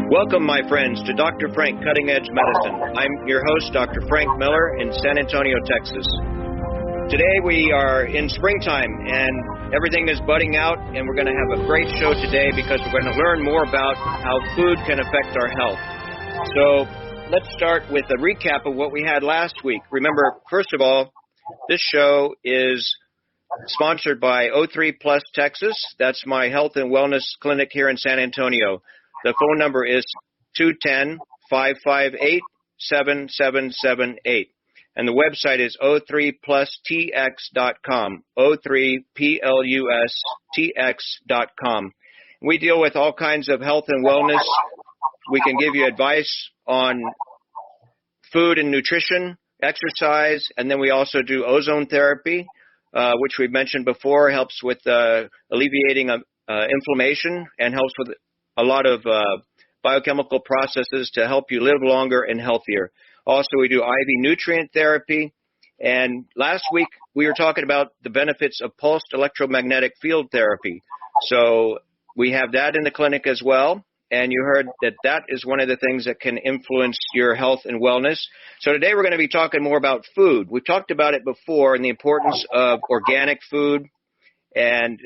Welcome, my friends, to Dr. Frank Cutting Edge Medicine. I'm your host, Dr. Frank Miller in San Antonio, Texas. Today we are in springtime and everything is budding out, and we're going to have a great show today because we're going to learn more about how food can affect our health. So let's start with a recap of what we had last week. Remember, first of all, this show is sponsored by O3 Plus Texas. That's my health and wellness clinic here in San Antonio. The phone number is 210-558-7778. And the website is o3plustx.com, o3plustx.com. We deal with all kinds of health and wellness. We can give you advice on food and nutrition, exercise, and then we also do ozone therapy, which we've mentioned before, helps with alleviating inflammation and helps with a lot of biochemical processes to help you live longer and healthier. Also, we do IV nutrient therapy. And last week, we were talking about the benefits of pulsed electromagnetic field therapy. So we have that in the clinic as well. And you heard that that is one of the things that can influence your health and wellness. So today we're going to be talking more about food. We've talked about it before and the importance of organic food and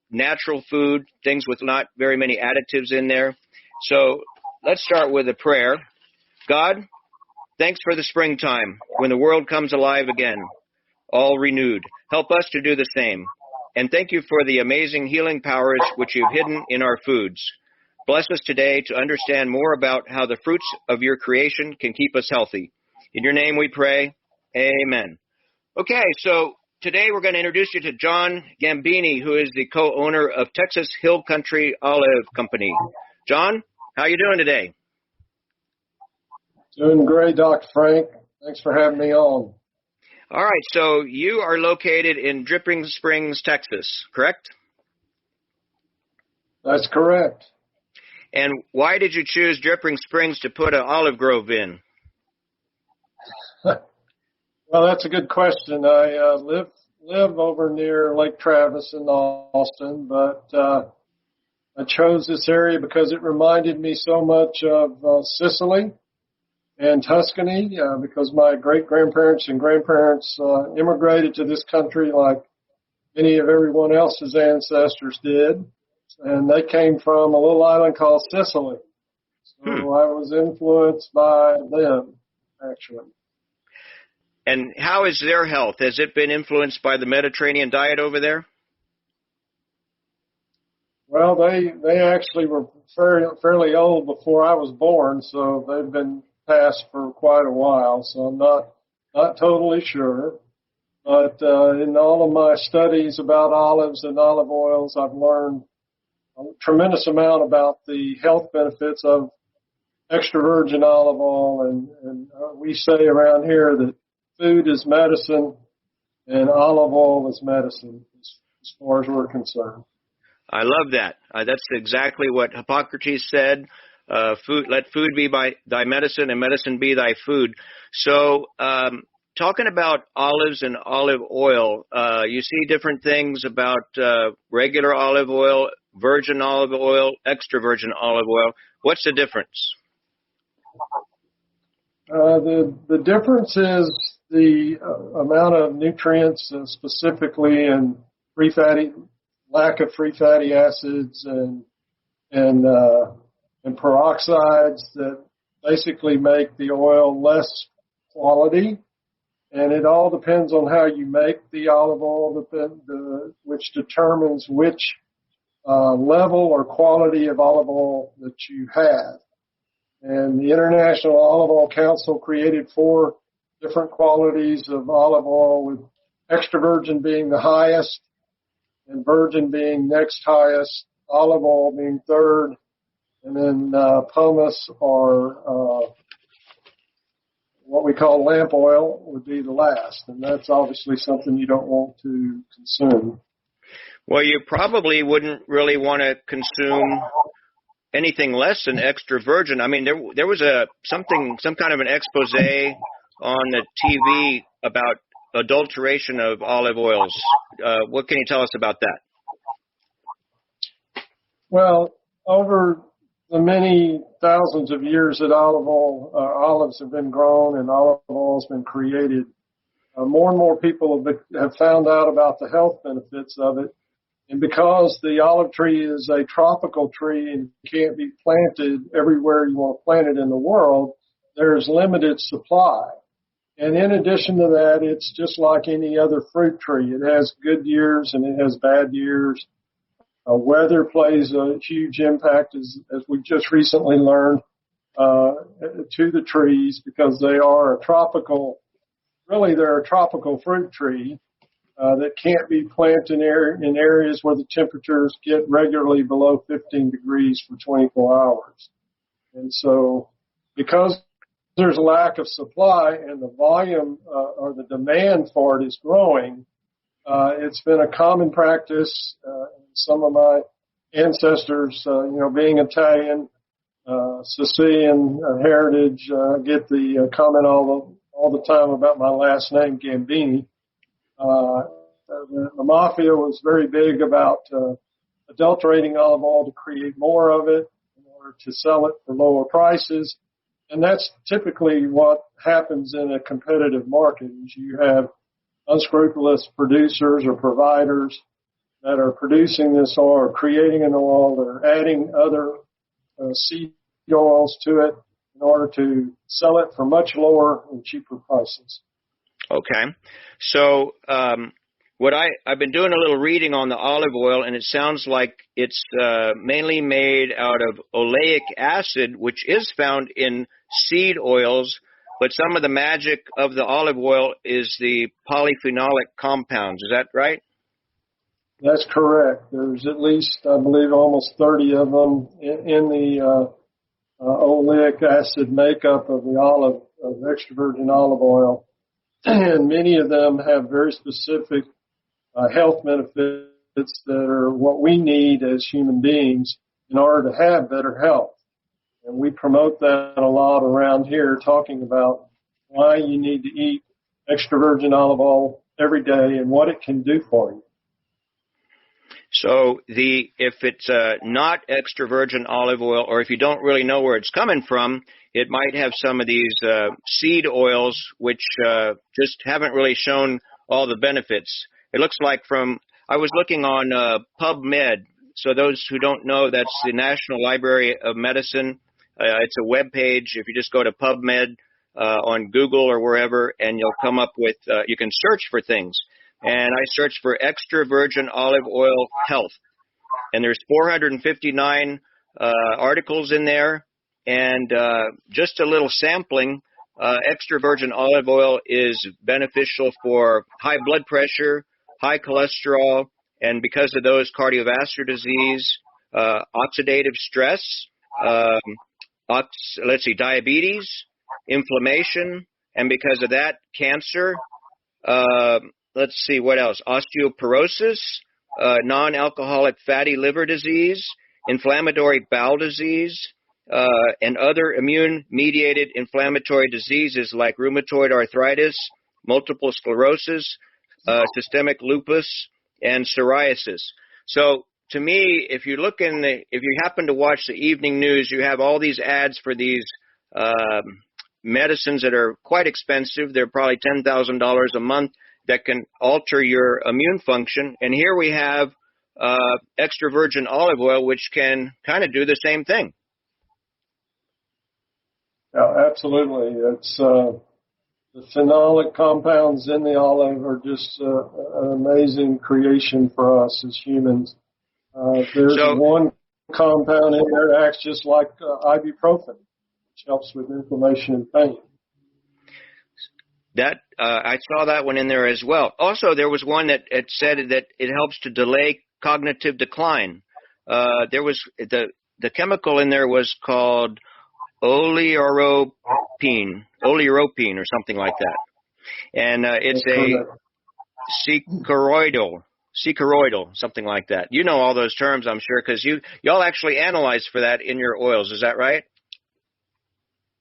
natural food, things with not very many additives in there. So let's start with a prayer. God, thanks for the springtime when the world comes alive again, all renewed. Help us to do the same. And thank you for the amazing healing powers which you've hidden in our foods. Bless us today to understand more about how the fruits of your creation can keep us healthy. In your name we pray. Amen. Okay, so today we're going to introduce you to John Gambini, who is the co-owner of Texas Hill Country Olive Company. John, how are you doing today? Doing great, Dr. Frank. Thanks for having me on. All right, so you are located in Dripping Springs, Texas, correct? That's correct. And why did you choose Dripping Springs to put an olive grove in? Well, that's a good question. I live over near Lake Travis in Austin, but I chose this area because it reminded me so much of Sicily and Tuscany, because my great-grandparents and grandparents immigrated to this country like many of everyone else's ancestors did, and they came from a little island called Sicily. So I was influenced by them, actually. And how is their health? Has it been influenced by the Mediterranean diet over there? Well, they actually were fairly old before I was born, so they've been passed for quite a while. So I'm not totally sure. But in all of my studies about olives and olive oils, I've learned a tremendous amount about the health benefits of extra virgin olive oil, and we say around here that food is medicine, and olive oil is medicine, as far as we're concerned. I love that. That's exactly what Hippocrates said. Let food be thy medicine, and medicine be thy food. So, talking about olives and olive oil, you see different things about regular olive oil, virgin olive oil, extra virgin olive oil. What's the difference? The difference is the amount of nutrients, specifically in lack of free fatty acids and peroxides that basically make the oil less quality. And it all depends on how you make the olive oil, which determines which level or quality of olive oil that you have. And the International Olive Oil Council created 4 different qualities of olive oil, with extra virgin being the highest and virgin being next highest, olive oil being third, and then pomace or what we call lamp oil would be the last. And that's obviously something you don't want to consume. Well, you probably wouldn't really want to consume anything less than extra virgin. I mean, there was some kind of an expose on the TV about adulteration of olive oils. What can you tell us about that? Well, over the many thousands of years that olives have been grown and olive oil has been created, more and more people have found out about the health benefits of it. And because the olive tree is a tropical tree and can't be planted everywhere you want to plant it in the world, there's limited supply. And in addition to that, it's just like any other fruit tree. It has good years and it has bad years. Weather plays a huge impact, as we just recently learned, to the trees, because they are a tropical, they're a tropical fruit tree that can't be planted in areas where the temperatures get regularly below 15 degrees for 24 hours. And so because there's a lack of supply and the volume or the demand for it is growing, it's been a common practice. Some of my ancestors, being Italian, Sicilian heritage, get the comment all the time about my last name, Gambini. The mafia was very big about adulterating olive oil to create more of it in order to sell it for lower prices. And that's typically what happens in a competitive market. Is you have unscrupulous producers or providers that are producing this oil or creating an oil. They're adding other seed oils to it in order to sell it for much lower and cheaper prices. Okay. So I've been doing a little reading on the olive oil, and it sounds like it's mainly made out of oleic acid, which is found in seed oils, but some of the magic of the olive oil is the polyphenolic compounds. Is that right? That's correct. There's at least, I believe, almost 30 of them in the oleic acid makeup of extra virgin olive oil. And many of them have very specific health benefits that are what we need as human beings in order to have better health. And we promote that a lot around here, talking about why you need to eat extra virgin olive oil every day and what it can do for you. So if it's not extra virgin olive oil, or if you don't really know where it's coming from, it might have some of these seed oils which just haven't really shown all the benefits. It looks like I was looking on PubMed. So those who don't know, that's the National Library of Medicine. It's a web page. If you just go to PubMed on Google or wherever, and you'll come up with, you can search for things. And I searched for extra virgin olive oil health. And there's 459 articles in there. And just a little sampling, extra virgin olive oil is beneficial for high blood pressure, high cholesterol, and because of those, cardiovascular disease, oxidative stress, diabetes, inflammation, and because of that, cancer. Let's see, what else? Osteoporosis, non-alcoholic fatty liver disease, inflammatory bowel disease, and other immune-mediated inflammatory diseases like rheumatoid arthritis, multiple sclerosis, systemic lupus, and psoriasis. So, to me, if you happen to watch the evening news, you have all these ads for these medicines that are quite expensive. They're probably $10,000 a month that can alter your immune function. And here we have extra virgin olive oil, which can kind of do the same thing. Yeah, absolutely. It's the phenolic compounds in the olive are just an amazing creation for us as humans. There's one compound in there that acts just like ibuprofen, which helps with inflammation and pain. That I saw that one in there as well. Also, there was one that it said that it helps to delay cognitive decline. There was the chemical in there was called oleuropein or something like that, and it's a secaroidal, something like that. You know all those terms, I'm sure, because y'all actually analyze for that in your oils. Is that right?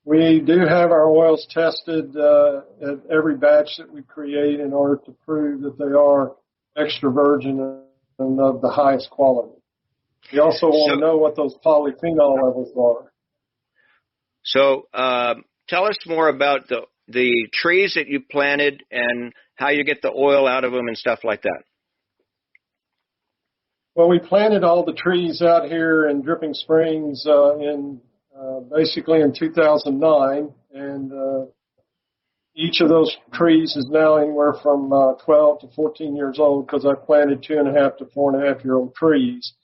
We do have our oils tested at every batch that we create in order to prove that they are extra virgin and of the highest quality. We also want to know what those polyphenol levels are. So tell us more about the trees that you planted and how you get the oil out of them and stuff like that. Well, we planted all the trees out here in Dripping Springs basically in 2009, and each of those trees is now anywhere from 12 to 14 years old because I planted 2.5 to 4.5-year-old trees.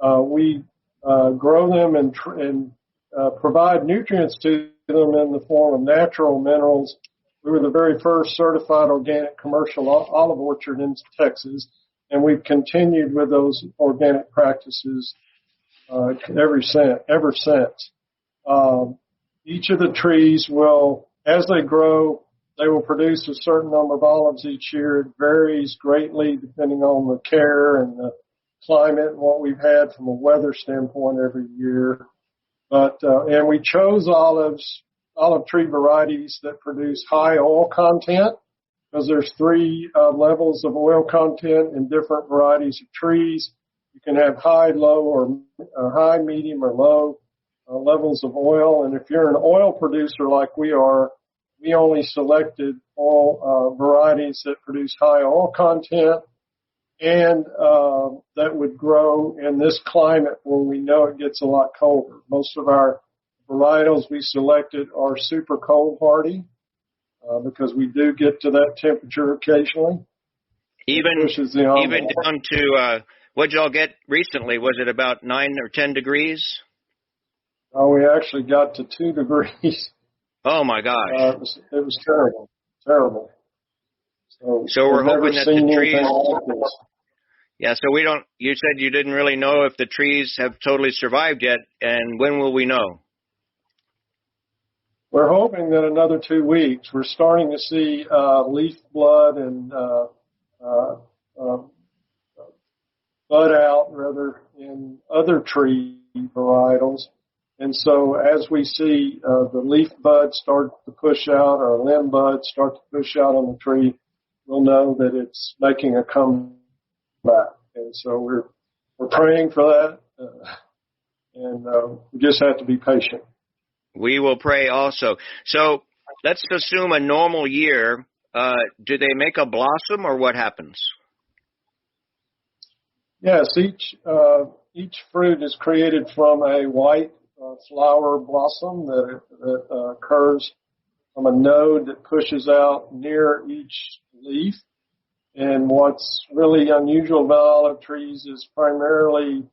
We grow them and provide nutrients to them in the form of natural minerals. We were the very first certified organic commercial olive orchard in Texas, and we've continued with those organic practices ever since. Each of the trees will, as they grow, they will produce a certain number of olives each year. It varies greatly depending on the care and the climate and what we've had from a weather standpoint every year. And we chose olive tree varieties that produce high oil content, because there's 3 levels of oil content in different varieties of trees. You can have high, low, or high, medium, or low levels of oil. And if you're an oil producer like we are, we only selected all varieties that produce high oil content and that would grow in this climate where we know it gets a lot colder. Most of our varietals we selected are super cold hardy because we do get to that temperature occasionally. Even down to what y'all get recently? Was it about 9 or 10 degrees? Oh, we actually got to 2 degrees. Oh my gosh! It was terrible. So we're hoping that the trees. Yeah, so we don't. You said you didn't really know if the trees have totally survived yet, and when will we know? We're hoping that another 2 weeks. We're starting to see leaf blood and bud out, rather, in other tree varietals. And so as we see the leaf buds start to push out or limb buds start to push out on the tree, we'll know that it's making a comeback. And so we're praying for that, and we just have to be patient. We will pray also. So let's assume a normal year. Do they make a blossom, or what happens? Yes, each fruit is created from a white flower blossom that occurs from a node that pushes out near each leaf. And what's really unusual about olive trees is primarily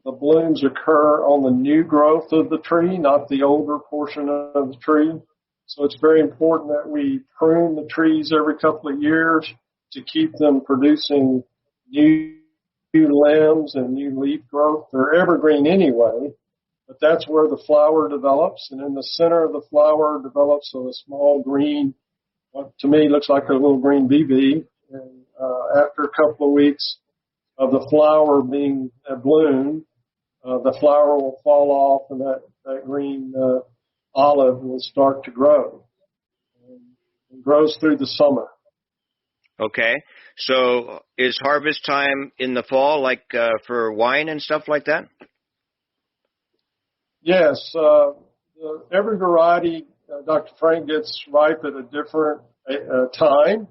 the blooms occur on the new growth of the tree, not the older portion of the tree. So it's very important that we prune the trees every couple of years to keep them producing new limbs and new leaf growth. They're evergreen anyway, but that's where the flower develops. And in the center of the flower develops a small green, what to me looks like a little green BB. And after a couple of weeks of the flower being bloomed, the flower will fall off, and that green olive will start to grow. And it grows through the summer. Okay. So is harvest time in the fall, like for wine and stuff like that? Yes. Every variety, Dr. Frank, gets ripe at a different time,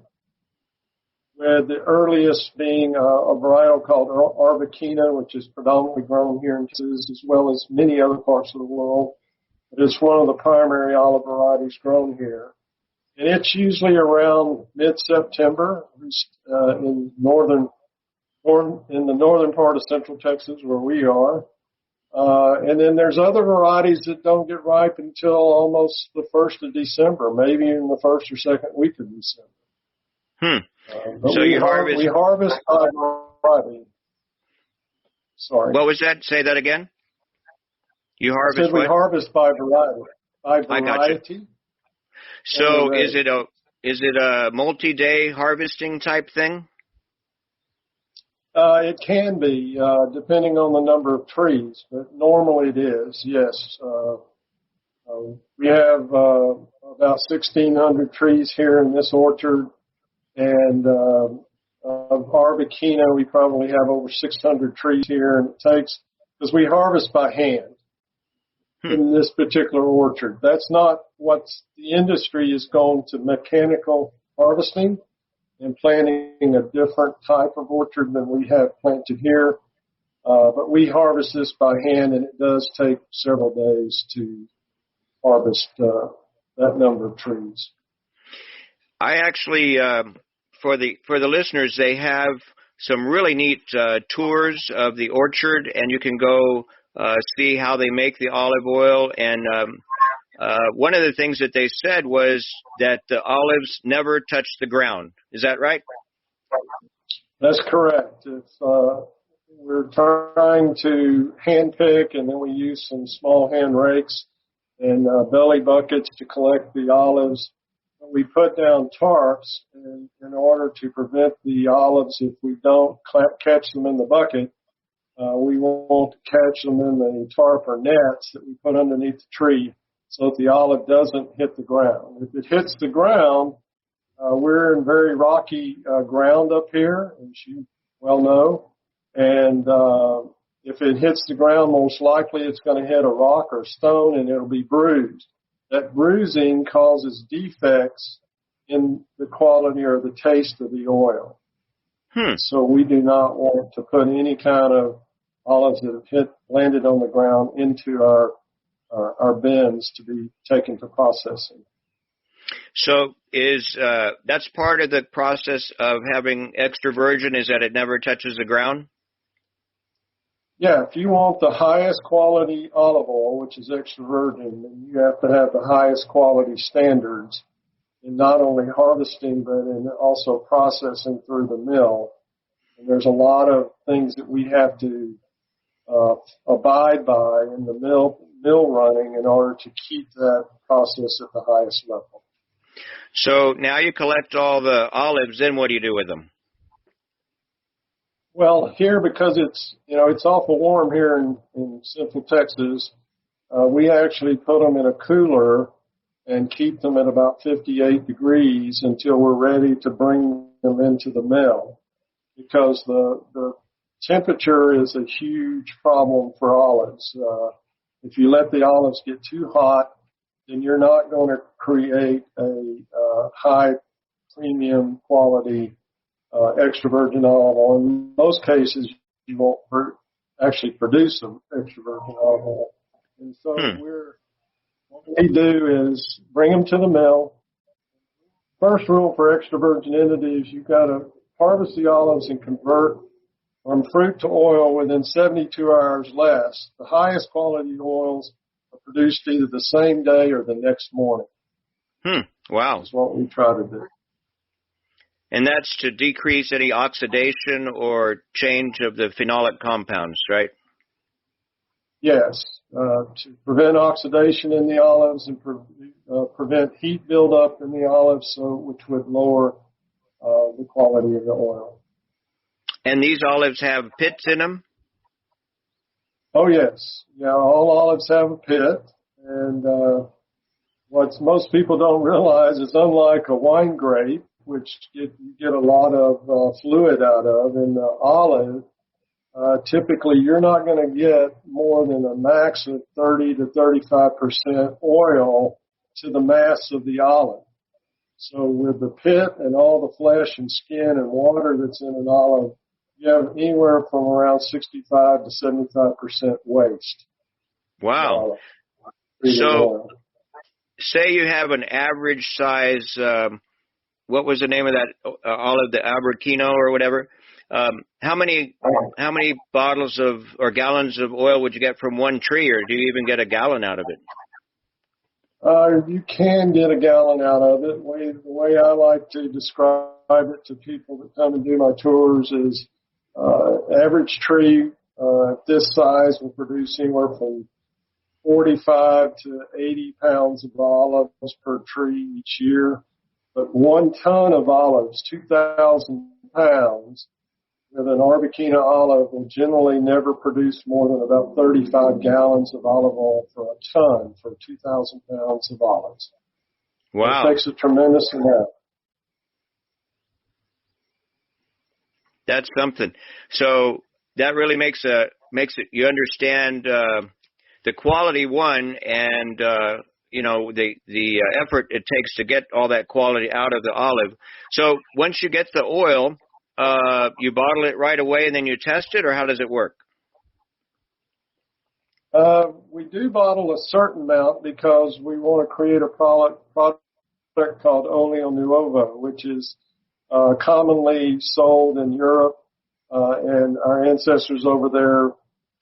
with the earliest being a varietal called Arbequina, which is predominantly grown here in Texas as well as many other parts of the world. It is one of the primary olive varieties grown here. And it's usually around mid-September, in the northern part of Central Texas where we are. And then there's other varieties that don't get ripe until almost the 1st of December, maybe in the first or second week of December. So we harvest by variety. Sorry. What was that? Say that again. You harvest we harvest by variety. By variety. So is it a multi-day harvesting type thing? It can be, depending on the number of trees, but normally it is, yes. We have about 1,600 trees here in this orchard, and of Arbequina. We probably have over 600 trees here, and it takes, because we harvest by hand in this particular orchard. That's not what the industry is going to mechanical harvesting and planting a different type of orchard than we have planted here. But we harvest this by hand, and it does take several days to harvest that number of trees. I actually, for the listeners, they have some really neat tours of the orchard, and you can go see how they make the olive oil. And one of the things that they said was that the olives never touch the ground. Is that right? That's correct. We're trying to hand pick, and then we use some small hand rakes and belly buckets to collect the olives. We put down tarps in order to prevent the olives, if we don't catch them in the bucket, we won't catch them in the tarp or nets that we put underneath the tree so that the olive doesn't hit the ground. If it hits the ground, we're in very rocky ground up here, as you well know, and if it hits the ground, most likely it's going to hit a rock or stone and it'll be bruised. That bruising causes defects in the quality or the taste of the oil. So we do not want to put any kind of olives that have landed on the ground into our bins to be taken to processing. So that's part of the process of having extra virgin, is that it never touches the ground? Yeah, if you want the highest quality olive oil, which is extra virgin, then you have to have the highest quality standards in not only harvesting, but in also processing through the mill. And there's a lot of things that we have to abide by in the mill running in order to keep that process at the highest level. So now you collect all the olives, then what do you do with them? Well, here, because it's awful warm here in Central Texas, we actually put them in a cooler and keep them at about 58 degrees until we're ready to bring them into the mill, because the temperature is a huge problem for olives. If you let the olives get too hot, then you're not going to create a high premium quality extra virgin olive oil. In most cases, you won't actually produce some extra virgin olive oil. And so what we do is bring them to the mill. First rule for extra virgin entity is you've got to harvest the olives and convert from fruit to oil within 72 hours less. The highest quality oils are produced either the same day or the next morning. Wow. That's what we try to do. And that's to decrease any oxidation or change of the phenolic compounds, right? Yes, to prevent oxidation in the olives and prevent heat buildup in the olives, which would lower the quality of the oil. And these olives have pits in them? Oh, yes. Yeah, all olives have a pit. And what most people don't realize is, unlike a wine grape, which you get a lot of fluid out of, in the olive, typically you're not going to get more than a max of 30 to 35% oil to the mass of the olive. So with the pit and all the flesh and skin and water that's in an olive, you have anywhere from around 65 to 75% waste. Wow. So say you have an average size, what was the name of that olive, the Arbequina or whatever? How many bottles of or gallons of oil would you get from one tree, or do you even get a gallon out of it? You can get a gallon out of it. The way I like to describe it to people that come and do my tours is average tree at this size will produce anywhere from 45 to 80 pounds of olives per tree each year. But 1 ton of olives, 2,000 pounds, with an Arbequina olive will generally never produce more than about 35 gallons of olive oil for a ton for 2,000 pounds of olives. Wow. It takes a tremendous amount. That's something. So that really makes it you understand the quality one, and the effort it takes to get all that quality out of the olive. So once you get the oil, you bottle it right away and then you test it, or how does it work? We do bottle a certain amount because we want to create a product called Olio Nuovo, which is commonly sold in Europe, and our ancestors over there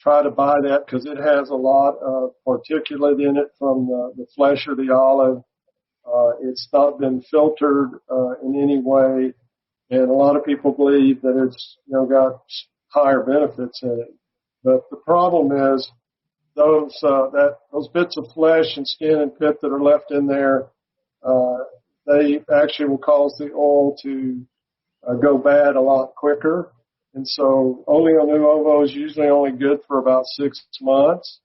try to buy that because it has a lot of particulate in it from the flesh of the olive. It's not been filtered in any way, and a lot of people believe that it's got higher benefits in it. But the problem is those bits of flesh and skin and pit that are left in there, they actually will cause the oil to go bad a lot quicker. And so Olio Nuovo is usually only good for about 6 months.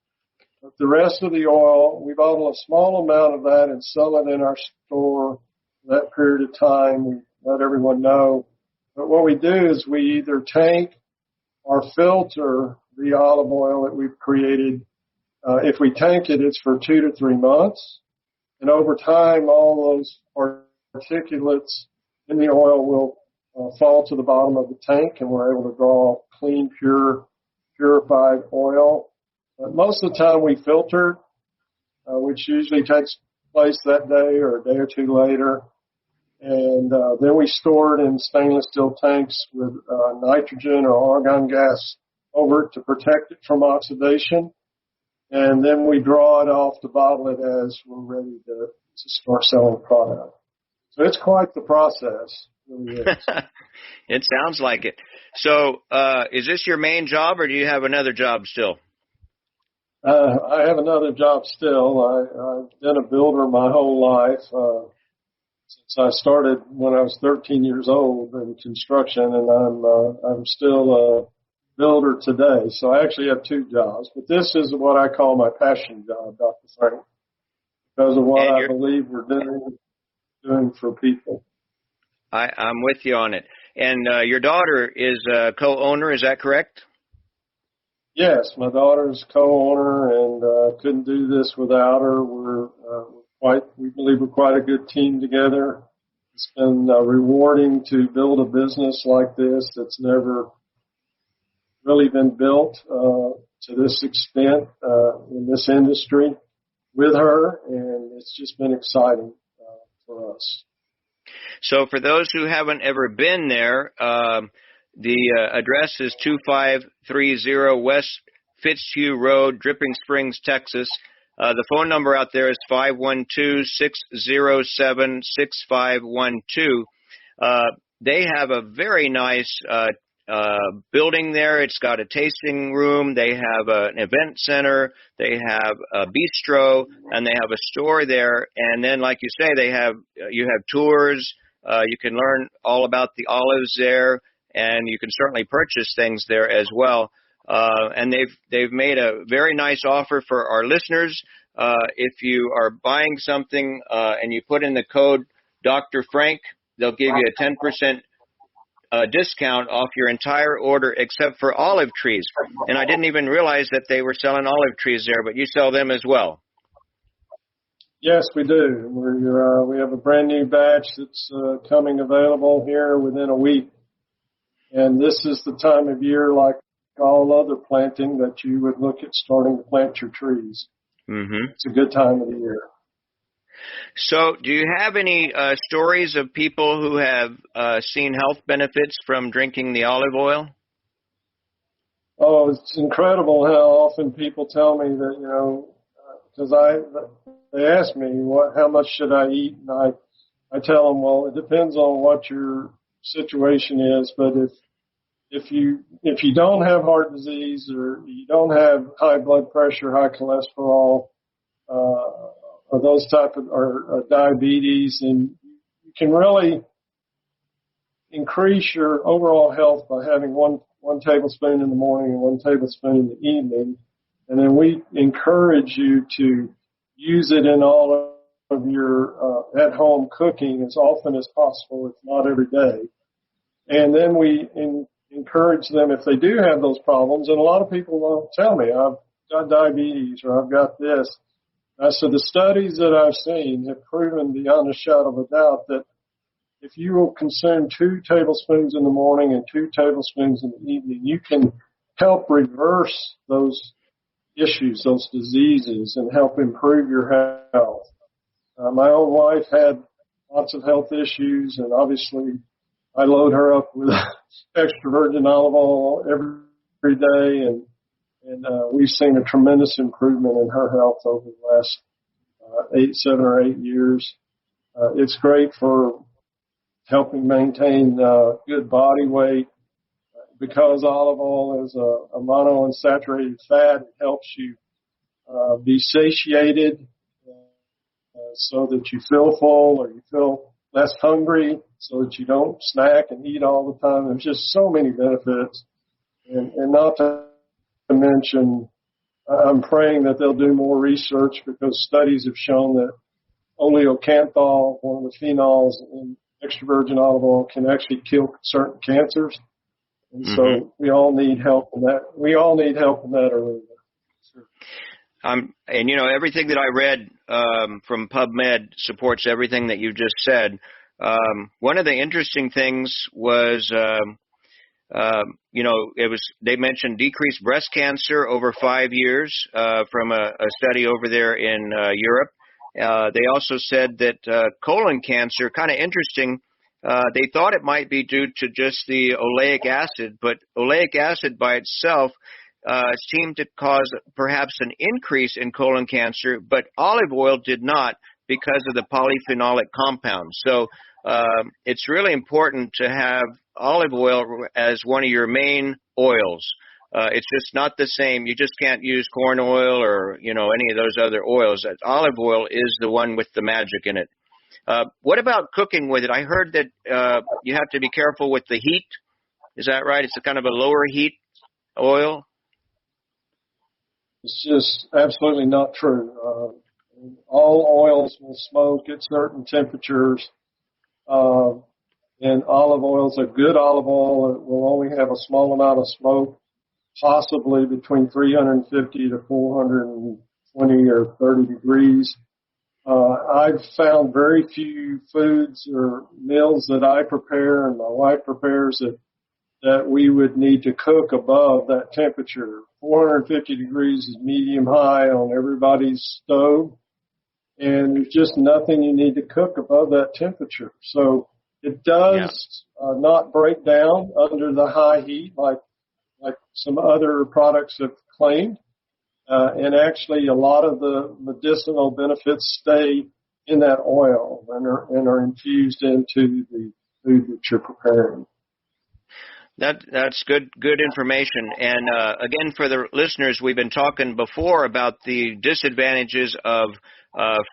But the rest of the oil, we bottle a small amount of that and sell it in our store for that period of time. We let everyone know. But what we do is we either tank or filter the olive oil that we've created. If we tank it, it's for 2 to 3 months. And over time, all those particulates in the oil will fall to the bottom of the tank, and we're able to draw clean, purified oil. Most of the time we filter, which usually takes place that day or a day or two later. And then we store it in stainless steel tanks with nitrogen or argon gas over it to protect it from oxidation. And then we draw it off to bottle it as we're ready to start selling the product. So it's quite the process. It really is. It sounds like it. So is this your main job, or do you have another job still? I have another job still. I've been a builder my whole life. Since I started when I was 13 years old in construction, and I'm still a builder today. So I actually have 2 jobs, but this is what I call my passion job, Dr. Frank, because of what I believe we're doing for people. I'm with you on it. And your daughter is a co-owner, is that correct? Yes, my daughter's co-owner, and couldn't do this without her. We believe we're quite a good team together. It's been rewarding to build a business like this that's never really been built to this extent in this industry with her, and it's just been exciting for us. So for those who haven't ever been there, the address is 2530 West Fitzhugh Road, Dripping Springs, Texas. The phone number out there is 512-607-6512. They have a very nice building there. It's got a tasting room. They have an event center. They have a bistro, and they have a store there. And then, like you say, you have tours. You can learn all about the olives there, and you can certainly purchase things there as well. And they've made a very nice offer for our listeners. If you are buying something and you put in the code Dr. Frank, they'll give you a 10% discount off your entire order except for olive trees. And I didn't even realize that they were selling olive trees there, but you sell them as well. Yes, we do. We have a brand new batch that's coming available here within a week. And this is the time of year, like all other planting, that you would look at starting to plant your trees. Mm-hmm. It's a good time of the year. So do you have any stories of people who have seen health benefits from drinking the olive oil? Oh, it's incredible how often people tell me that, because they ask me how much should I eat, and I tell them, well, it depends on what your situation is, but if you don't have heart disease or you don't have high blood pressure, high cholesterol, or those type of or diabetes, and you can really increase your overall health by having one tablespoon in the morning and 1 tablespoon in the evening. And then we encourage you to use it in all of your at-home cooking as often as possible, if not every day. And then we encourage them if they do have those problems. And a lot of people will tell me, I've got diabetes or I've got this. So the studies that I've seen have proven beyond a shadow of a doubt that if you will consume 2 tablespoons in the morning and 2 tablespoons in the evening, you can help reverse those issues, those diseases, and help improve your health. My own wife had lots of health issues, and obviously I load her up with extra virgin olive oil every day, and we've seen a tremendous improvement in her health over the last 7 or 8 years. It's great for helping maintain good body weight. Because olive oil is a monounsaturated fat, it helps you be satiated so that you feel full or you feel less hungry so that you don't snack and eat all the time. There's just so many benefits. And not to mention, I'm praying that they'll do more research because studies have shown that oleocanthal, one of the phenols in extra virgin olive oil, can actually kill certain cancers. And so we all need help in that. We all need help in that arena. Sure. And you know, everything that I read from PubMed supports everything that you just said. One of the interesting things was, you know, they mentioned decreased breast cancer over 5 years from a study over there in Europe. They also said that colon cancer, kind of interesting. They thought it might be due to just the oleic acid, but oleic acid by itself seemed to cause perhaps an increase in colon cancer, but olive oil did not because of the polyphenolic compounds. So it's really important to have olive oil as one of your main oils. It's just not the same. You just can't use corn oil or, you know, any of those other oils. Olive oil is the one with the magic in it. What about cooking with it? I heard that you have to be careful with the heat. Is that right? It's a kind of a lower heat oil? It's just absolutely not true. All oils will smoke at certain temperatures. And olive oil is a good olive oil. It will only have a small amount of smoke, possibly between 350 to 420 or 30 degrees. I've found very few foods or meals that I prepare and my wife prepares that we would need to cook above that temperature. 450 degrees is medium high on everybody's stove, and there's just nothing you need to cook above that temperature. So it does not break down under the high heat like some other products have claimed. And actually, a lot of the medicinal benefits stay in that oil and are infused into the food that you're preparing. That's good information. And again, for the listeners, we've been talking before about the disadvantages of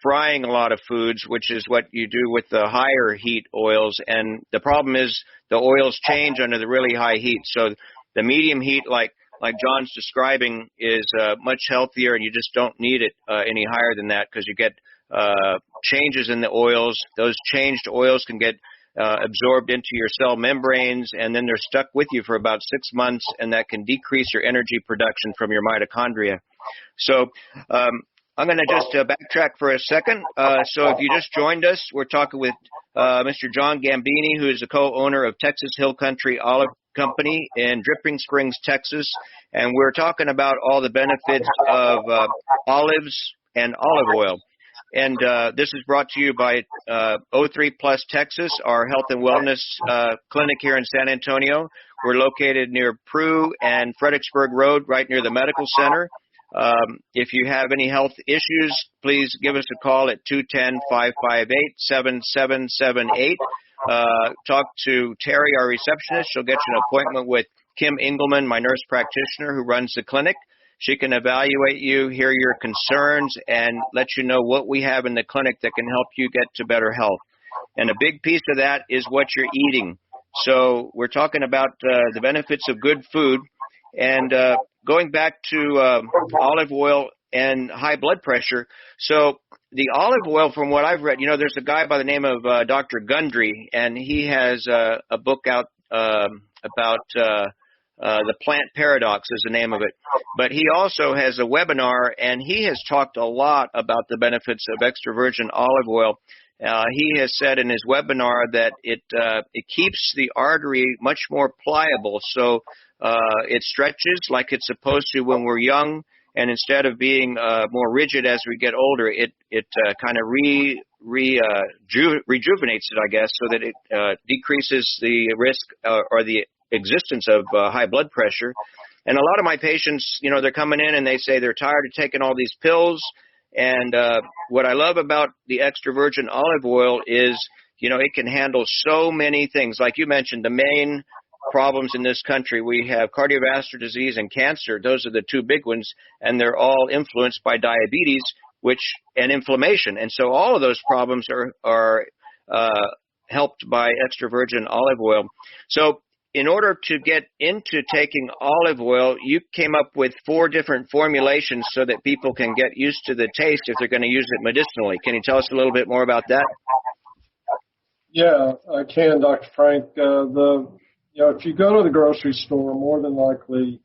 frying a lot of foods, which is what you do with the higher heat oils. And the problem is the oils change under the really high heat. So the medium heat, like John's describing, is much healthier, and you just don't need it any higher than that because you get changes in the oils. Those changed oils can get absorbed into your cell membranes, and then they're stuck with you for about 6 months, and that can decrease your energy production from your mitochondria. So I'm going to just backtrack for a second. So if you just joined us, we're talking with Mr. John Gambini, who is the co-owner of Texas Hill Country Olive Company in Dripping Springs, Texas, and we're talking about all the benefits of olives and olive oil. And this is brought to you by O3 Plus Texas, our health and wellness clinic here in San Antonio. We're located near Prue and Fredericksburg Road, right near the medical center. If you have any health issues, please give us a call at 210-558-7778. Talk to Terry, our receptionist. She'll get you an appointment with Kim Engelman, my nurse practitioner who runs the clinic. She can evaluate you, hear your concerns, and let you know what we have in the clinic that can help you get to better health. And a big piece of that is what you're eating. So we're talking about the benefits of good food. And going back to olive oil and high blood pressure. So the olive oil, from what I've read, there's a guy by the name of Dr. Gundry, and he has a book out the plant paradox is the name of it. But he also has a webinar, and he has talked a lot about the benefits of extra virgin olive oil. He has said in his webinar that it keeps the artery much more pliable, so it stretches like it's supposed to when we're young, and instead of being more rigid as we get older, it kind of rejuvenates it, I guess, so that it decreases the risk or the existence of high blood pressure. And a lot of my patients, they're coming in and they say they're tired of taking all these pills. And what I love about the extra virgin olive oil is, it can handle so many things. Like you mentioned, the main problems in this country, we have cardiovascular disease and cancer. Those are the two big ones, and they're all influenced by diabetes and inflammation. And so all of those problems are helped by extra virgin olive oil. So in order to get into taking olive oil, you came up with 4 different formulations so that people can get used to the taste if they're going to use it medicinally. Can you tell us a little bit more about that? Yeah, I can, Dr. Frank. If you go to the grocery store, more than likely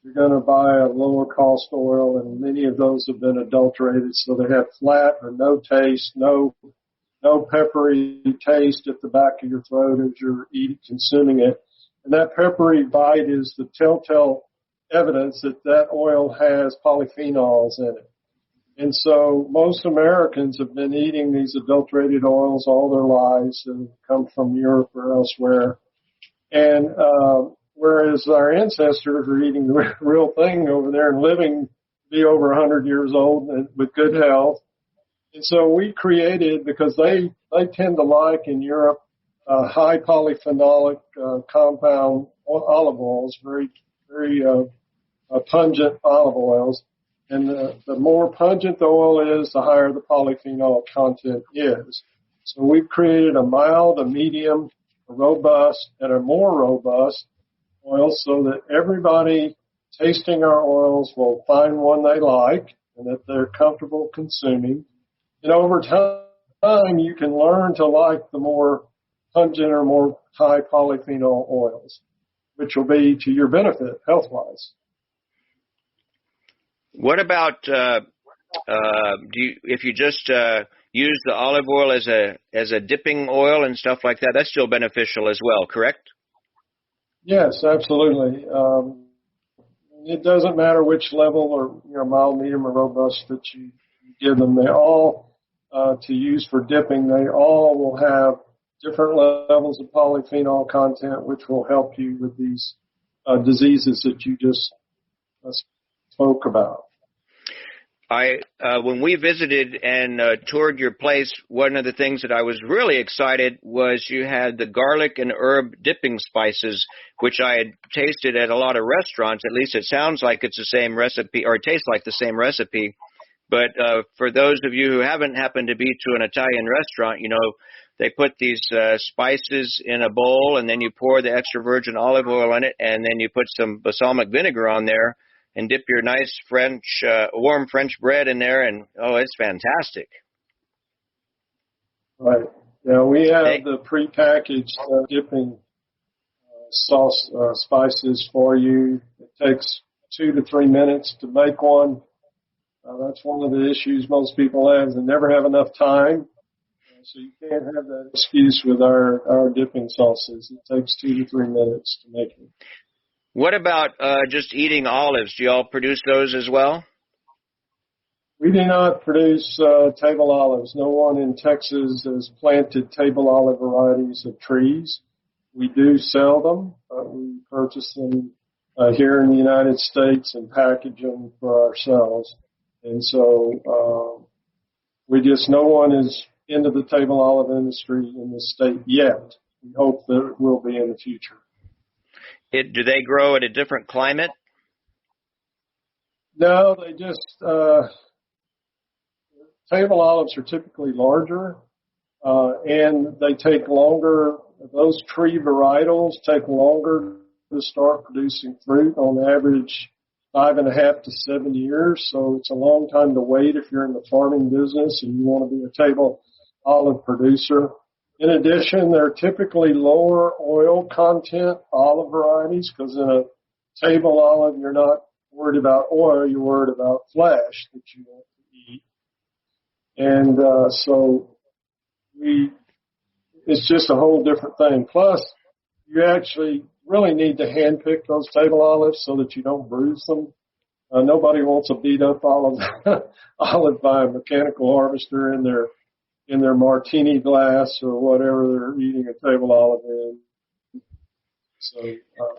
you're going to buy a lower cost oil, and many of those have been adulterated, so they have flat or no taste, no peppery taste at the back of your throat as you're consuming it. And that peppery bite is the telltale evidence that oil has polyphenols in it. And so most Americans have been eating these adulterated oils all their lives and come from Europe or elsewhere. And whereas our ancestors are eating the real thing over there and living to be over 100 years old and with good health. And so we created, because they tend to like in Europe, high polyphenolic compound olive oils, very, very pungent olive oils. And the more pungent the oil is, the higher the polyphenol content is. So we've created a mild, a medium, a robust, and a more robust oil so that everybody tasting our oils will find one they like and that they're comfortable consuming. And over time, you can learn to like the more pungent or more high polyphenol oils, which will be to your benefit health-wise. What about if you just use the olive oil as a dipping oil and stuff like that? That's still beneficial as well, correct? Yes, absolutely. It doesn't matter which level or mild, medium, or robust that you give them. They all to use for dipping. They all will have different levels of polyphenol content, which will help you with these diseases that you just spoke about. When we visited and toured your place, one of the things that I was really excited was you had the garlic and herb dipping spices, which I had tasted at a lot of restaurants. At least it sounds like it's the same recipe, or it tastes like the same recipe. But for those of you who haven't happened to be to an Italian restaurant, they put these spices in a bowl, and then you pour the extra virgin olive oil in it, and then you put some balsamic vinegar on there, and dip your nice warm French bread in there, and it's fantastic. Right. Yeah, we have the prepackaged dipping sauce spices for you. It takes 2 to 3 minutes to make one. That's one of the issues most people have. They never have enough time. So you can't have that excuse with our dipping sauces. It takes 2 to 3 minutes to make it. What about just eating olives? Do you all produce those as well? We do not produce table olives. No one in Texas has planted table olive varieties of trees. We do sell them. We purchase them here in the United States and package them for ourselves. And so no one is into the table olive industry in the state yet. We hope that it will be in the future. Do they grow at a different climate? No, they just, table olives are typically larger, and they take longer. Those tree varietals take longer to start producing fruit, on average 5.5 to 7 years. So it's a long time to wait if you're in the farming business and you want to be a table olive producer. In addition, they're typically lower oil content olive varieties because in a table olive, you're not worried about oil, you're worried about flesh that you want to eat. And so it's just a whole different thing. Plus, you actually really need to hand pick those table olives so that you don't bruise them. Nobody wants a beat up olive by a mechanical harvester in their martini glass or whatever they're eating a table olive in. So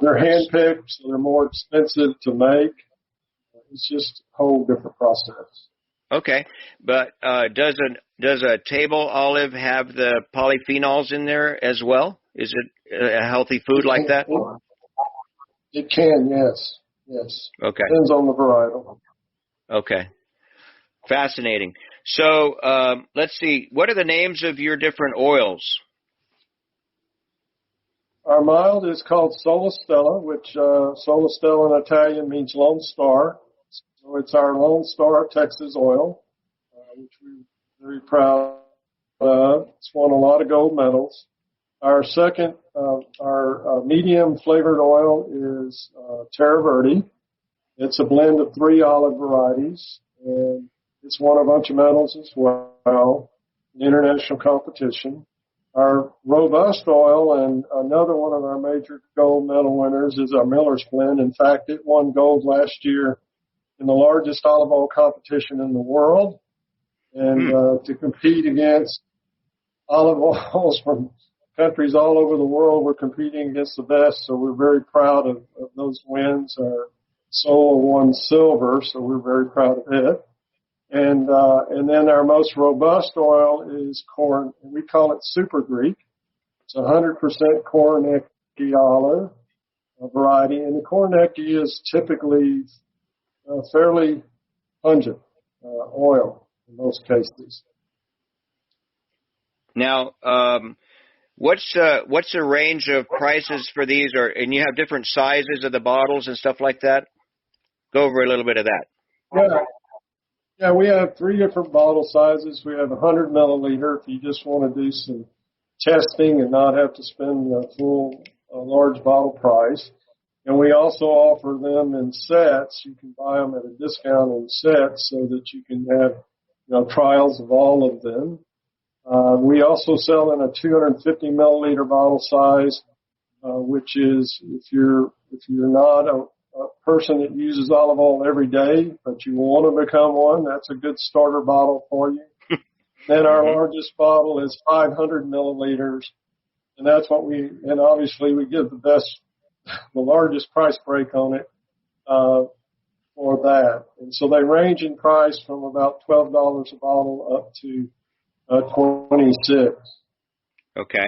they're hand picked, so they're more expensive to make. It's just a whole different process. Okay, but does a table olive have the polyphenols in there as well? Is it a healthy food like that? It can, yes. Yes. Okay. Depends on the varietal. Okay. Fascinating. So let's see. What are the names of your different oils? Our mild is called Sola Stella, which Sola Stella in Italian means Lone Star. So it's our Lone Star Texas oil, which we're very proud of. It's won a lot of gold medals. Our second, our medium flavored oil is Terra Verde. It's a blend of 3 olive varieties, and it's won a bunch of medals as well in international competition. Our robust oil, and another one of our major gold medal winners, is our Miller's Blend. In fact, it won gold last year in the largest olive oil competition in the world. And to compete against olive oils from countries all over the world, we're competing against the best, so we're very proud of those wins. Our Sola won silver, so we're very proud of it. And then our most robust oil is corn, and we call it Super Greek. It's 100% Koroneiki olive variety, and the Koroneiki is typically fairly pungent oil in most cases. Now, what's the range of prices for these? And you have different sizes of the bottles and stuff like that? Go over a little bit of that. Yeah, we have 3 different bottle sizes. We have 100 milliliter if you just want to do some testing and not have to spend the full large bottle price. And we also offer them in sets. You can buy them at a discount in sets so that you can have trials of all of them. We also sell in a 250 milliliter bottle size, which is if you're not a person that uses olive oil every day, but you want to become one, that's a good starter bottle for you. Then our largest bottle is 500 milliliters, and that's and obviously we give the largest price break on it for that. And so they range in price from about $12 a bottle up to 26. Okay.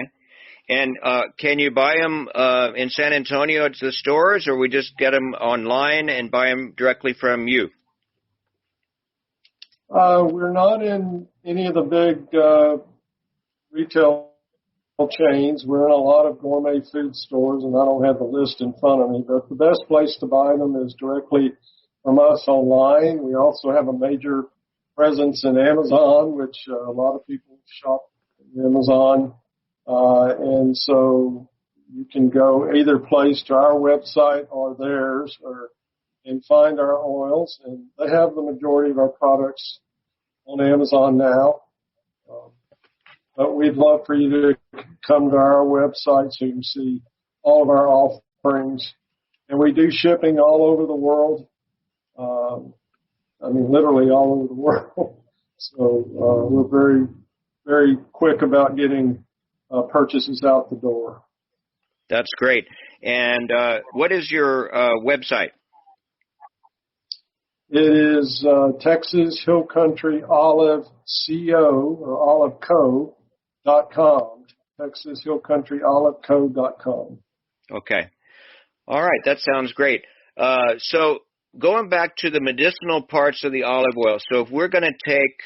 And can you buy them in San Antonio at the stores, or we just get them online and buy them directly from you? We're not in any of the big retail chains. We're in a lot of gourmet food stores, and I don't have the list in front of me, but the best place to buy them is directly from us online. We also have a major presence in Amazon, which a lot of people shop on Amazon. And so you can go either place to our website or theirs and find our oils. And they have the majority of our products on Amazon now. But we'd love for you to come to our website so you can see all of our offerings. And we do shipping all over the world. Literally all over the world. So we're very, very quick about getting purchases out the door. That's great. And what is your website? It is Texas Hill Country Olive Co. or oliveco.com. Texas Hill Country oliveco.com. Okay. All right. That sounds great. So going back to the medicinal parts of the olive oil. So if we're going to take,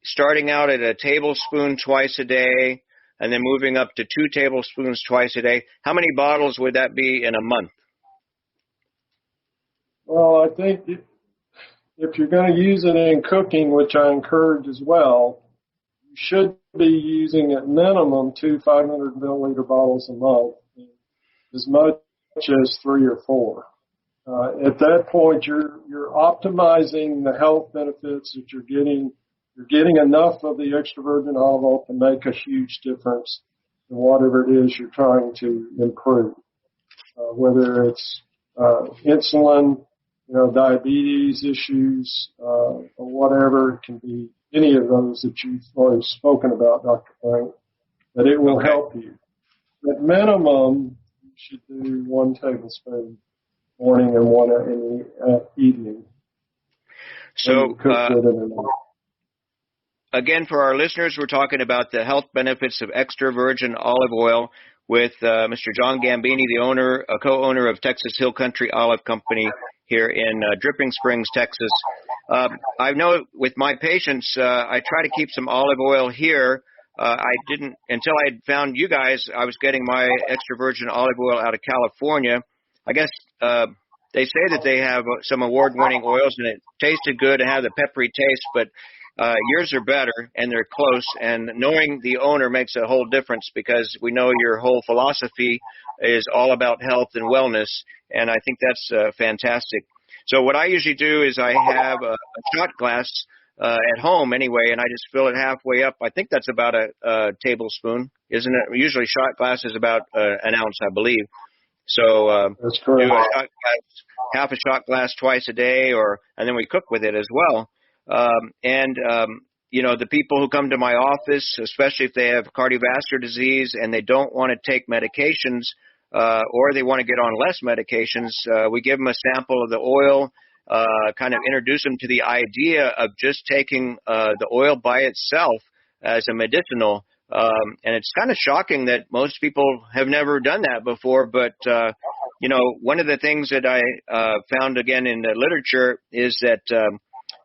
starting out at a tablespoon twice a day, and then moving up to 2 tablespoons twice a day, how many bottles would that be in a month? Well, I think if you're going to use it in cooking, which I encourage as well, you should be using at minimum 2 500 milliliter bottles a month, as much as 3 or 4. At that point, you're optimizing the health benefits that you're getting. You're getting enough of the extra virgin olive oil to make a huge difference in whatever it is you're trying to improve, whether it's insulin, diabetes issues, or whatever. It can be any of those that you've already spoken about, Dr. Frank, that it will help you. At minimum, you should do 1 tablespoon morning and 1 in the evening. So, again, for our listeners, we're talking about the health benefits of extra virgin olive oil with Mr. John Gambini, the co-owner of Texas Hill Country Olive Company here in Dripping Springs, Texas. I know with my patients, I try to keep some olive oil here. I didn't, until I had found you guys, I was getting my extra virgin olive oil out of California. I guess they say that they have some award-winning oils, and it tasted good and had a peppery taste, but yours are better, and they're close, and knowing the owner makes a whole difference because we know your whole philosophy is all about health and wellness, and I think that's fantastic. So what I usually do is I have a shot glass at home anyway, and I just fill it halfway up. I think that's about a tablespoon, isn't it? Usually shot glass is about an ounce, I believe. So that's correct. Do a shot glass, half a shot glass twice a day, and then we cook with it as well. The people who come to my office, especially if they have cardiovascular disease and they don't want to take medications, or they want to get on less medications, we give them a sample of the oil, kind of introduce them to the idea of just taking the oil by itself as a medicinal. And it's kind of shocking that most people have never done that before. But, one of the things that I found again in the literature is that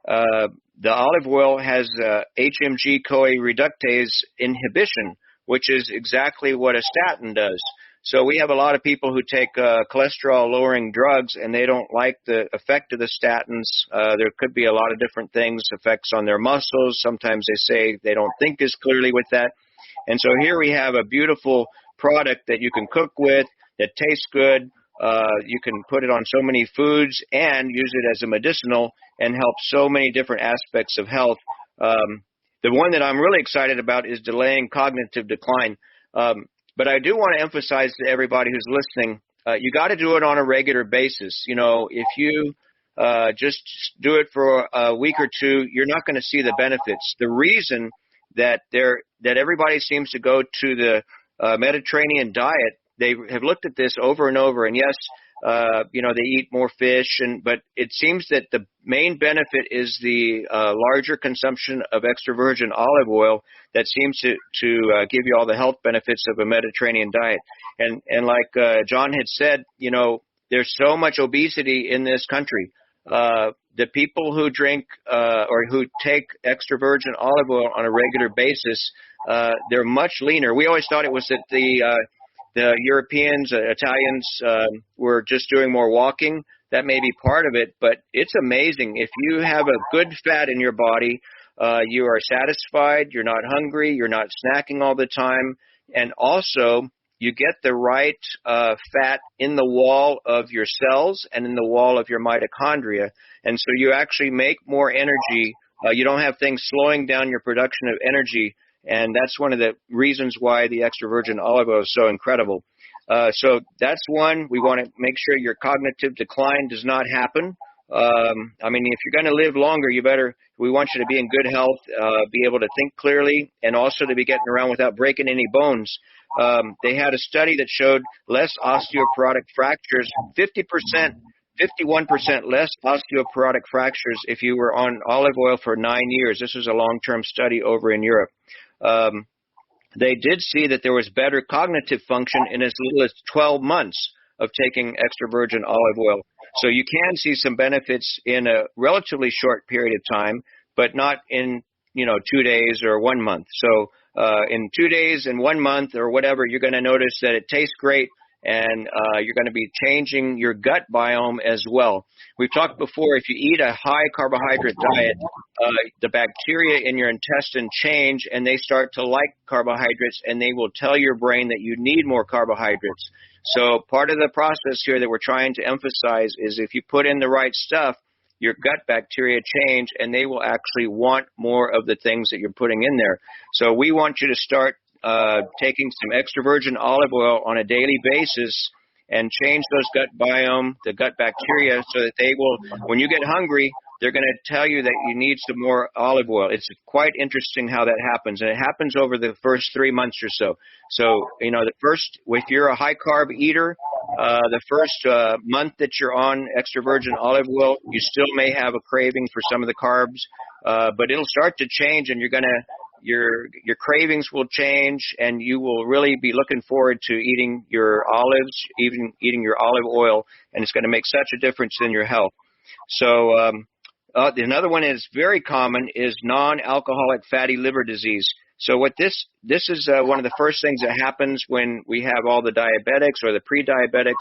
the olive oil has HMG-CoA reductase inhibition, which is exactly what a statin does. So we have a lot of people who take cholesterol-lowering drugs, and they don't like the effect of the statins. There could be a lot of different things, effects on their muscles. Sometimes they say they don't think as clearly with that. And so here we have a beautiful product that you can cook with, that tastes good. You can put it on so many foods and use it as a medicinal and help so many different aspects of health. The one that I'm really excited about is delaying cognitive decline. But I do want to emphasize to everybody who's listening, you got to do it on a regular basis. If you just do it for a week or two, you're not going to see the benefits. The reason that everybody seems to go to the Mediterranean diet, they have looked at this over and over, and yes, they eat more fish, but it seems that the main benefit is the larger consumption of extra virgin olive oil that seems to give you all the health benefits of a Mediterranean diet. And like John had said, there's so much obesity in this country. The people who drink or who take extra virgin olive oil on a regular basis, they're much leaner. We always thought it was that the Europeans, Italians, were just doing more walking. That may be part of it, but it's amazing. If you have a good fat in your body, you are satisfied, you're not hungry, you're not snacking all the time, and also you get the right fat in the wall of your cells and in the wall of your mitochondria, and so you actually make more energy. You don't have things slowing down your production of energy. And that's one of the reasons why the extra virgin olive oil is so incredible. So that's one. We want to make sure your cognitive decline does not happen. If you're going to live longer, we want you to be in good health, be able to think clearly, and also to be getting around without breaking any bones. They had a study that showed less osteoporotic fractures, 51% less osteoporotic fractures if you were on olive oil for 9 years. This was a long-term study over in Europe. They did see that there was better cognitive function in as little as 12 months of taking extra virgin olive oil. So you can see some benefits in a relatively short period of time, but not in 2 days or 1 month. So in 2 days and 1 month or whatever, you're going to notice that it tastes great and you're going to be changing your gut biome as well. We've talked before, if you eat a high carbohydrate diet, the bacteria in your intestine change and they start to like carbohydrates, and they will tell your brain that you need more carbohydrates. So part of the process here that we're trying to emphasize is if you put in the right stuff, your gut bacteria change and they will actually want more of the things that you're putting in there. So we want you to start taking some extra virgin olive oil on a daily basis and change those gut biome, the gut bacteria, so that they will, when you get hungry, they're going to tell you that you need some more olive oil. It's quite interesting how that happens, and it happens over the first 3 months or so. So, if you're a high-carb eater, the first month that you're on extra virgin olive oil, you still may have a craving for some of the carbs, but it'll start to change, and your cravings will change, and you will really be looking forward to eating your olives, even eating your olive oil, and it's going to make such a difference in your health. So another one is very common is non-alcoholic fatty liver disease. So what this is one of the first things that happens when we have all the diabetics or the pre-diabetics.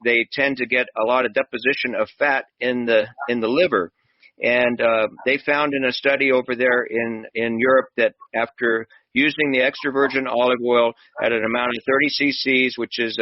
They tend to get a lot of deposition of fat in the liver. And they found in a study over there in Europe that after using the extra virgin olive oil at an amount of 30 cc's, which is,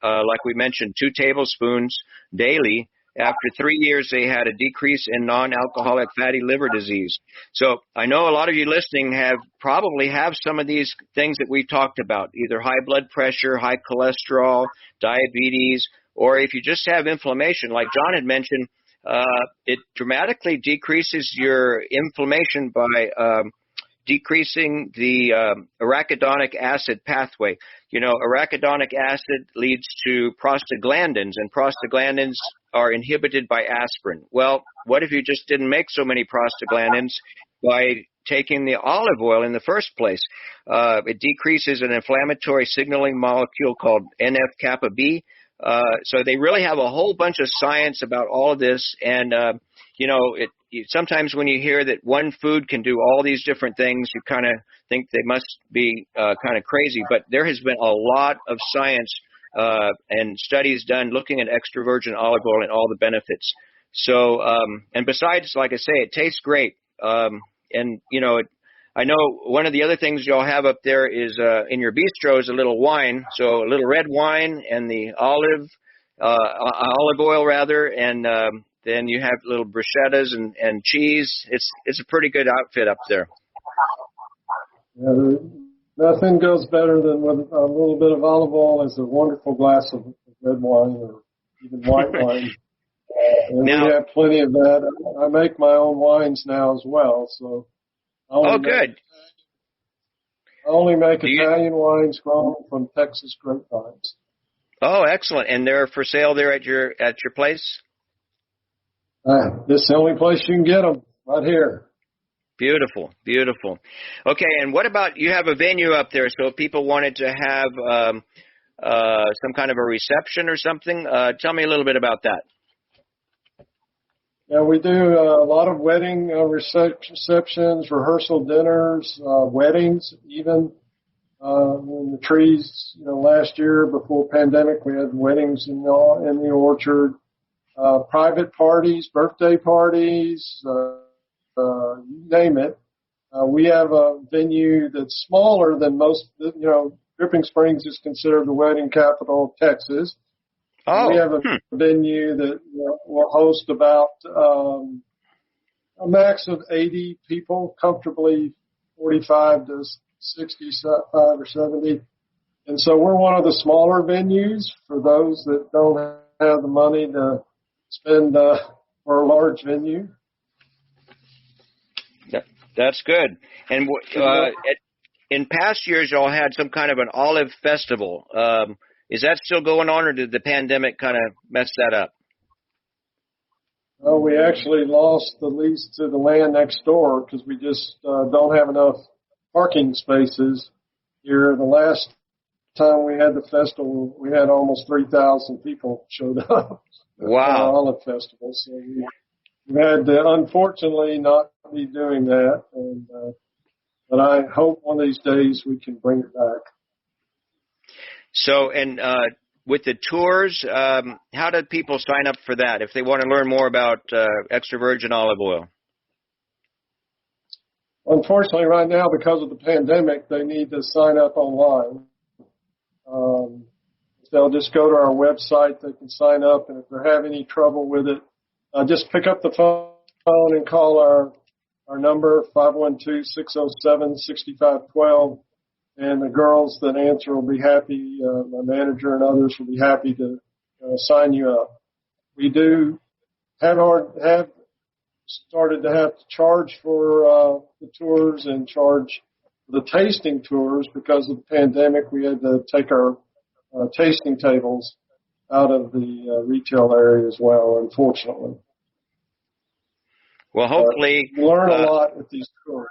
like we mentioned, 2 tablespoons daily, after 3 years they had a decrease in non-alcoholic fatty liver disease. So I know a lot of you listening probably have some of these things that we've talked about, either high blood pressure, high cholesterol, diabetes, or if you just have inflammation, like John had mentioned. It dramatically decreases your inflammation by decreasing the arachidonic acid pathway. Arachidonic acid leads to prostaglandins, and prostaglandins are inhibited by aspirin. Well, what if you just didn't make so many prostaglandins by taking the olive oil in the first place? It decreases an inflammatory signaling molecule called NF-kappa B. So they really have a whole bunch of science about all of this, and sometimes when you hear that one food can do all these different things, you kind of think they must be kind of crazy. But there has been a lot of science and studies done looking at extra virgin olive oil and all the benefits. So, and besides, like I say, it tastes great, I know one of the other things y'all have up there is in your bistro is a little wine, so a little red wine and the olive oil rather, and then you have little bruschettas and cheese. It's a pretty good outfit up there. Yeah, nothing goes better than with a little bit of olive oil as a wonderful glass of red wine or even white wine. And we have plenty of that. I make my own wines now as well, so. Good. I only make Italian wines grown from Texas grapevines. Oh, excellent. And they're for sale there at your place? This is the only place you can get them, right here. Beautiful, beautiful. Okay, and what about, you have a venue up there, so if people wanted to have some kind of a reception or something, tell me a little bit about that. Yeah, we do a lot of wedding receptions, rehearsal dinners, weddings even. In the trees, last year before pandemic, we had weddings in the orchard, private parties, birthday parties, you name it. We have a venue that's smaller than most, Dripping Springs is considered the wedding capital of Texas. We have a venue that will host about a max of 80 people, comfortably 45 to 65 or 70. And so we're one of the smaller venues for those that don't have the money to spend for a large venue. That's good. And in past years, y'all had some kind of an olive festival. Is that still going on, or did the pandemic kind of mess that up? Well, we actually lost the lease to the land next door because we just don't have enough parking spaces here. The last time we had the festival, we had almost 3,000 people showed up. Wow. Olive festival. So we had to unfortunately not be doing that. But I hope one of these days we can bring it back. So, and with the tours, how do people sign up for that if they want to learn more about extra virgin olive oil? Unfortunately, right now, because of the pandemic, they need to sign up online. They'll just go to our website. They can sign up, and if they're having any trouble with it, just pick up the phone and call our number, 512-607-6512, and the girls that answer will be happy, my manager and others will be happy to sign you up. We do have started to have to charge for the tours and charge the tasting tours because of the pandemic. We had to take our tasting tables out of the retail area as well, unfortunately. Well, hopefully you learn a lot at these tours.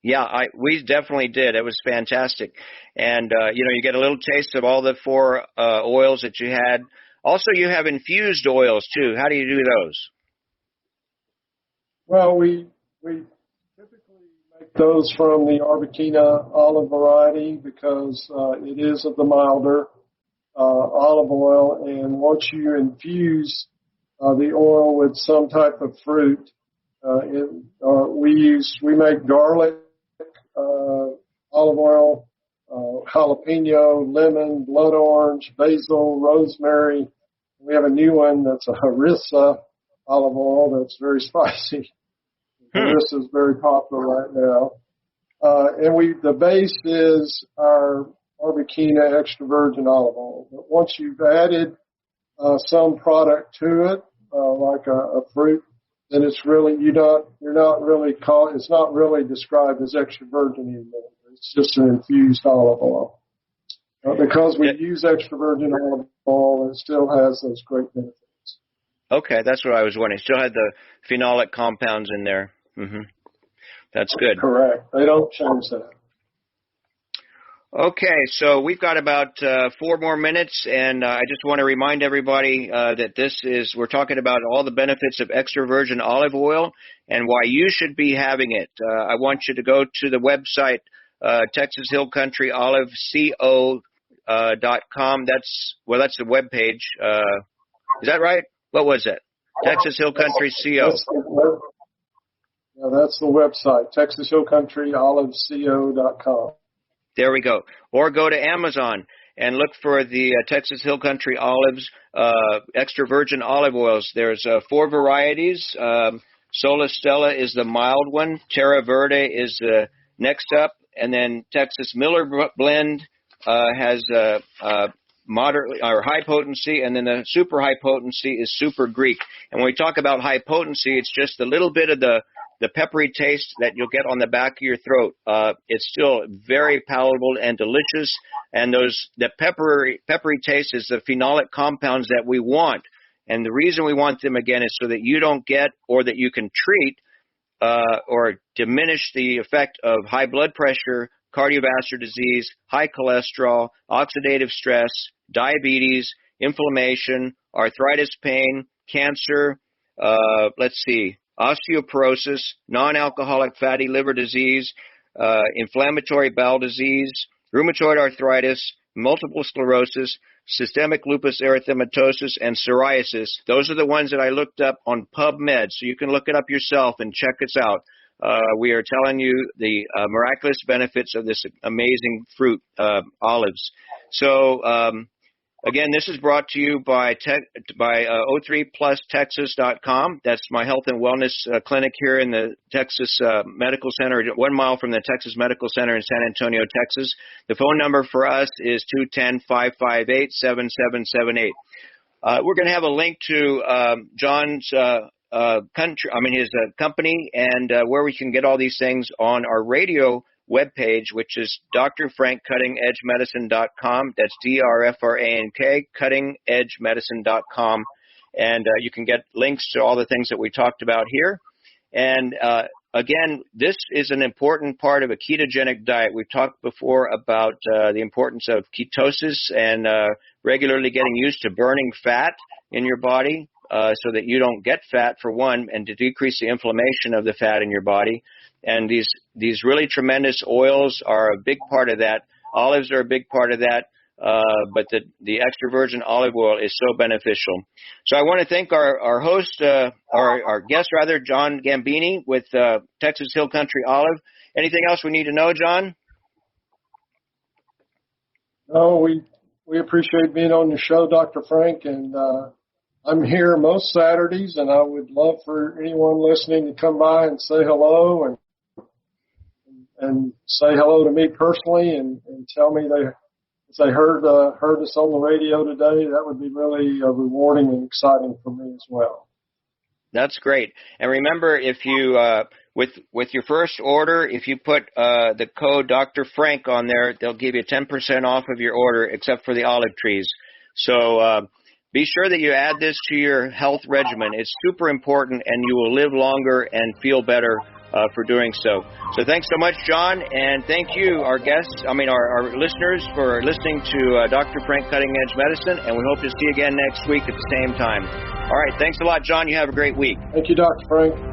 Yeah, we definitely did. It was fantastic, and you get a little taste of all the 4 oils that you had. Also, you have infused oils too. How do you do those? Well, we typically make those from the Arbequina olive variety because it is of the milder olive oil, and once you infuse the oil with some type of fruit, we make garlic, olive oil, jalapeno, lemon, blood orange, basil, rosemary. We have a new one that's a harissa olive oil that's very spicy. Harissa is very popular right now. And the base is our Arbequina extra virgin olive oil. But once you've added some product to it, like a fruit, then it's really it's not really described as extra virgin anymore. It's just an infused olive oil. Because we use extra virgin olive oil, it still has those great benefits. Okay, that's what I was wondering. Still had the phenolic compounds in there. Mm-hmm. That's good. Correct. They don't change that. Okay, so we've got about 4 more minutes, and I just want to remind everybody that we're talking about all the benefits of extra virgin olive oil and why you should be having it. I want you to go to the website, Texas Hill Country Olive CO.com. That's the web page. Is that right? What was it? Texas Hill Country CO. That's the website, Texas Hill Country Olive CO.com. There we go. Or go to Amazon and look for the Texas Hill Country Olives extra virgin olive oils. There's 4 varieties. Sola Stella is the mild one. Terra Verde is the next up. And then Texas Miller Blend has moderately or high potency. And then the super high potency is Super Greek. And when we talk about high potency, it's just a little bit of the peppery taste that you'll get on the back of your throat. It's still very palatable and delicious. And the peppery taste is the phenolic compounds that we want. And the reason we want them, again, is so that you don't get or that you can treat or diminish the effect of high blood pressure, cardiovascular disease, high cholesterol, oxidative stress, diabetes, inflammation, arthritis pain, cancer, osteoporosis, non-alcoholic fatty liver disease, inflammatory bowel disease, rheumatoid arthritis, multiple sclerosis, systemic lupus erythematosus, and psoriasis. Those are the ones that I looked up on PubMed, so you can look it up yourself and check us out. We are telling you the miraculous benefits of this amazing fruit, olives. So, again, this is brought to you by O3PlusTexas.com. That's my health and wellness clinic here in the Texas Medical Center, 1 mile from the Texas Medical Center in San Antonio, Texas. The phone number for us is 210-558-7778. We're going to have a link to John's his company and where we can get all these things on our radio webpage, which is drfrankcuttingedgemedicine.com. That's DRFRANK, cuttingedgemedicine.com. And you can get links to all the things that we talked about here. And again, this is an important part of a ketogenic diet. We've talked before about the importance of ketosis and regularly getting used to burning fat in your body so that you don't get fat, for one, and to decrease the inflammation of the fat in your body. And these really tremendous oils are a big part of that. Olives are a big part of that. but the extra virgin olive oil is so beneficial. So I want to thank our host, our guest rather, John Gambini with Texas Hill Country Olive. Anything else we need to know, John? No, we appreciate being on your show, Dr. Frank, and I'm here most Saturdays, and I would love for anyone listening to come by and say hello and say hello to me personally and tell me if they heard us on the radio today. That would be really rewarding and exciting for me as well. That's great. And remember, if you with your first order, if you put the code Dr. Frank on there, they'll give you 10% off of your order, except for the olive trees. So be sure that you add this to your health regimen. It's super important, and you will live longer and feel better for doing so. So thanks so much, John, and thank you, our guests, our listeners, for listening to Dr. Frank Cutting Edge Medicine, and we hope to see you again next week at the same time. All right, thanks a lot, John. You have a great week. Thank you, Dr. Frank.